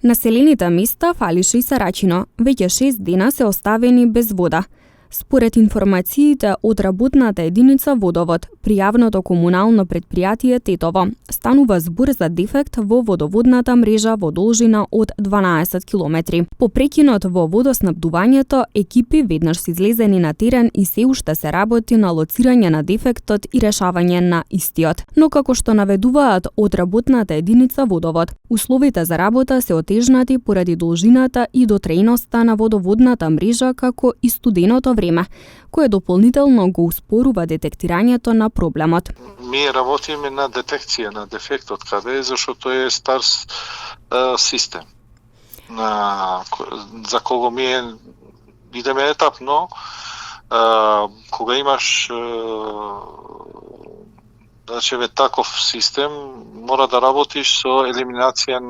Населените места Фалиша и Сарачино веќе 6 дена се оставени без вода. Според информациите од работната единица Водовод при јавното комунално предпријатие Тетово, станува збор за дефект во водоводната мрежа во должина од 12 километри. По прекинот во водоснабдувањето, екипи веднаш се излезени на терен и се уште се работи на лоцирање на дефектот и решавање на истиот. Но како што наведуваат од работната единица Водовод, условите за работа се отежнати поради должината и дотрејноста на водоводната мрежа како и студеното време, кое дополнително го успорува детектирањето на проблемот. Ние работиме на детекција на дефектот каде, зашто е стар систем. За кого ние идеме етапно, кога имаш таков систем, мора да работиш со елиминација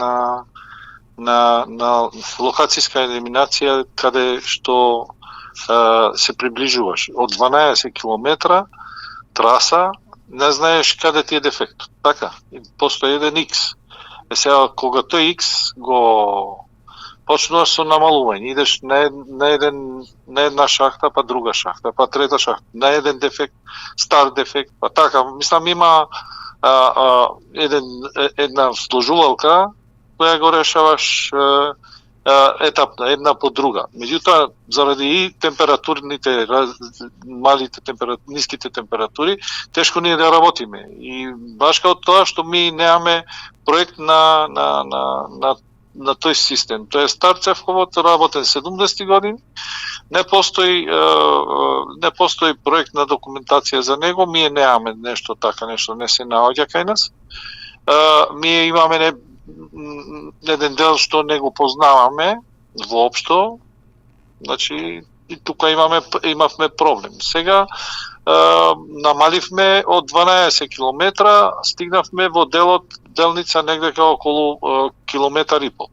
на локацијска елиминација каде што се приближуваш. Од 12 километра траса, не знаеш каде ти е дефектот. Така, постои еден X. Сега, кога тој X го почнуваш со намалување, идеш на една шахта, па друга шахта, па трета шахта, на еден дефект, стар дефект, па така. Мислам, има една сложувалка која го решаваш етапно, една по друга. Меѓутоа, заради и температурните, ниските температури, тешко ние да работиме. И баш као тоа што ми немаме проект на тој систем. Тоа е стар цевковод, работен 70 години. Не постои проект на документација за него, ние немаме нешто така, нешто не се наоѓа кај нас. Ние имаме еден дел што не го познаваме воопшто, значи и тука имавме проблем. Сега намаливме од 12 километра, стигнавме во делница негде као околу километар и пол.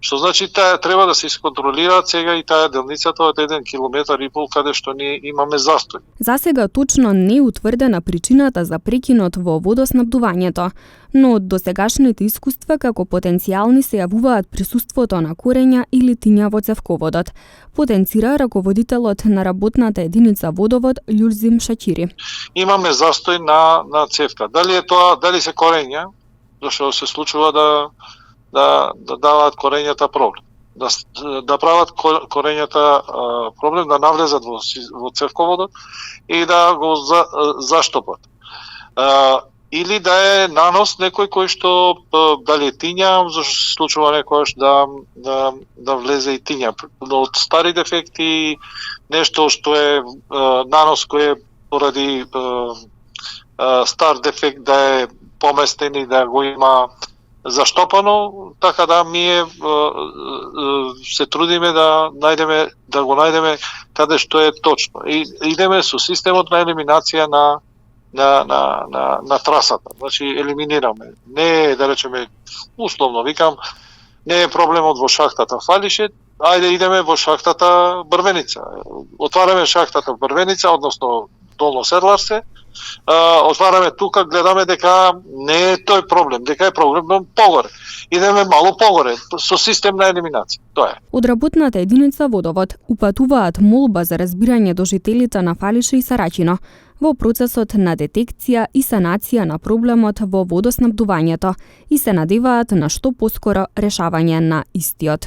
Што значи таа треба да се исконтролира сега и таа делницата од 1 километар и пол каде што ние имаме застој. Засега точно не е утврдена причината за прекинот во водоснабдувањето, но од досегашните искуства како потенцијални се јавуваат присуството на корења или тиња во цевководот, потенцира раководителот на работната единица Водовод Љурзим Шачири. Имаме застој на цевка. Дали се корења, зашто се случува да даваат корењата проблем. Да прават корењата проблем, да навлезат во цевководот и да го заштопат. Или да е нанос некој кој што дали е тиња, зашто се случува некојаш да влезе и тиња. Но од стари дефекти, нешто што е нанос кој е поради стар дефект да е поместен и да го има заштопано, така да ние се трудиме да го најдеме каде што е точно. И идеме со системот на елиминација на трасата. Значи елиминираме. Не е, да речеме, условно викам, не е проблемот во шахтата Фалише, ајде идеме во шахтата Брвеница. Отвараме шахтата Брвеница, односно Долно Седларсе, отвараме тука, гледаме дека не е тој проблем, дека е проблем погоре. Идеме мало погоре, со систем на елиминација. Тоа е. Од работната единица Водовод упатуваат молба за разбирање до жителите на Фалиша и Сарачино во процесот на детекција и санација на проблемот во водоснабдувањето и се надеваат на што поскоро решавање на истиот.